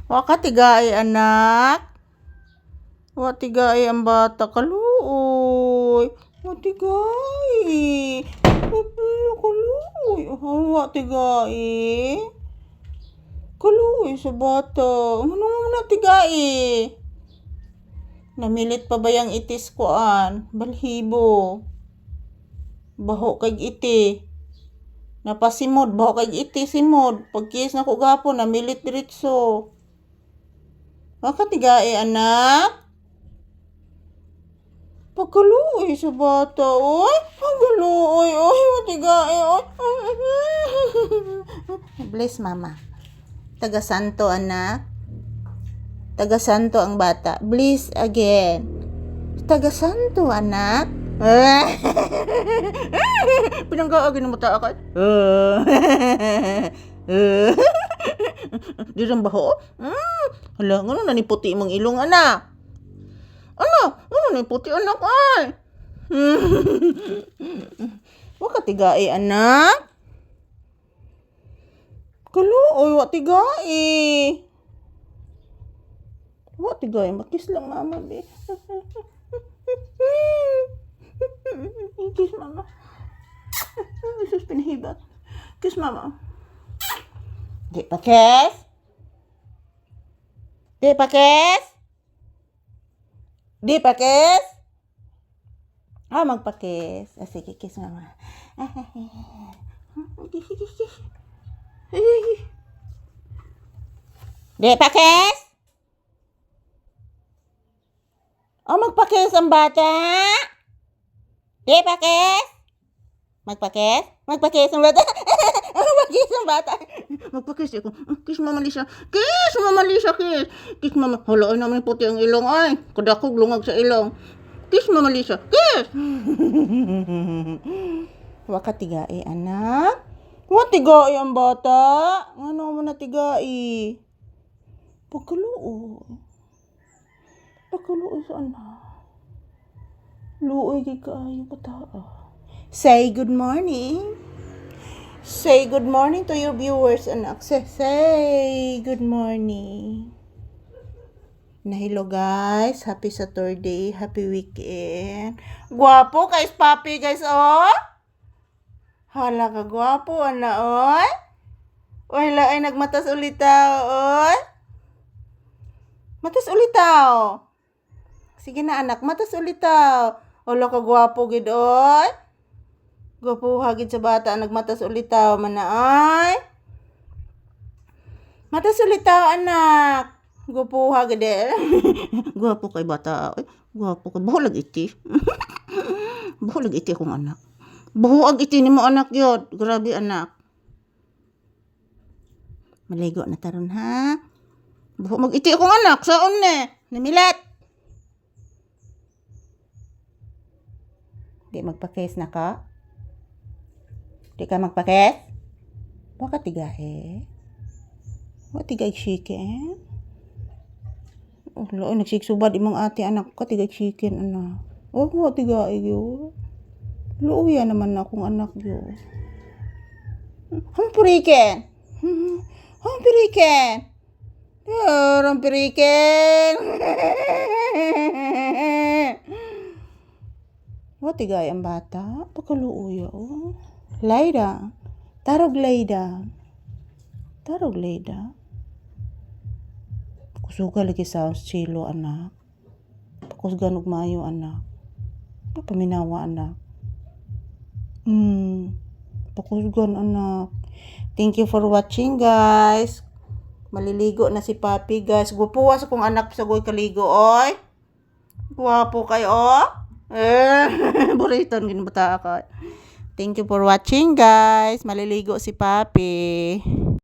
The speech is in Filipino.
Wakatigay anak. Watigay ang bata kaluoy. Watigay. Kaluoy. Watigay. Kaluoy sa bata. Ano na tigay? Namilit pa ba yung itis koan? Balhibo. Baho kag iti. Napasimod. Baho kag iti simod. Pagkis na ko gapo. Namilit diritso. Wakatigae anak. Pagkaluoy sa bata. Oy. Pagkaluoy. Oy. Watigae. Oy. Bless mama. Taga-santo anak. Taga-santo ang bata. Bless again. Taga-santo anak. Pinanggaagin ng mata akad. Di rin baho? Hala, nga naniputi mong ilong anak. Ano? Naniputi anak ay. Wakatigae anak. Kaluoy, watigae. Watigae, makis lang mama be. Kiss mama. Sus pinahibat. Kiss mama. Di pa kiss? Di pa kiss? Di pa kiss? Magpa-kiss. Sige, kiss mama. Kiss. Di pa kiss? Magpa-kiss ang bata? Di pa kiss? Magpa-kiss? Magpa-kiss ang bata? Magpa-kiss ang bata? Magpa-kiss ako. Kiss mama Lisa. Kiss mama Lisa, kiss. Kiss mama. Hala, ay naman puti ang ilong ay. Kadakog lungag sa ilong. Kiss mama Lisa. Kiss! Wakatigae anak. Watigae ang bata. Ano mo natigae? Pagkaluoy. Pagkaluoy sa anak. Luoy kay kaayo bata. Say good morning. Say good morning to your viewers, anak. Say good morning. Hello guys. Happy Saturday. Happy weekend. Guwapo guys, papi guys, oh. Hala ka guwapo, ana, oy. Wala ay nagmatas ulitaw, oy. Matas ulitaw. Sige na anak, matas ulitaw. Hala ka guwapo gid, oy. Gwapo hagid sa bata nagmatas ulitaw man na ay. Matas ulitaw anak. Gwapo hagid. Gwapo kay bata. Gwapo kay bahulag iti. Bahulag iti akong anak. Bahuag iti ni mo anak yod. Grabe anak. Maligo na taron ha. Bahuag mag-iti akong anak. Saon ne? Namilat. Di magpa-kiss na ka? Di ka magpa-kiss? Baka tigahe. Baka tigay chicken. Wala, nagsiksubad imong ate anak ko. Tigay chicken anak. Baka tigahe yun. Luuya naman akong anak yun. Hampuriken. Hampuriken. Hampuriken. Watigay ang bata. Pagkaluuya oh. Layda. Tarog layda. Tarog layda. Kusuga lagi sa silo anak. Pakusgan og maayo anak. Paminawa anak. Pakusgan anak. Thank you for watching guys. Maliligo na si papi guys. Gupuwas akong anak sa goy kaligo oy. Guwapo kayo. Buriton ginbata ako. Thank you for watching guys. Maliligo si papi.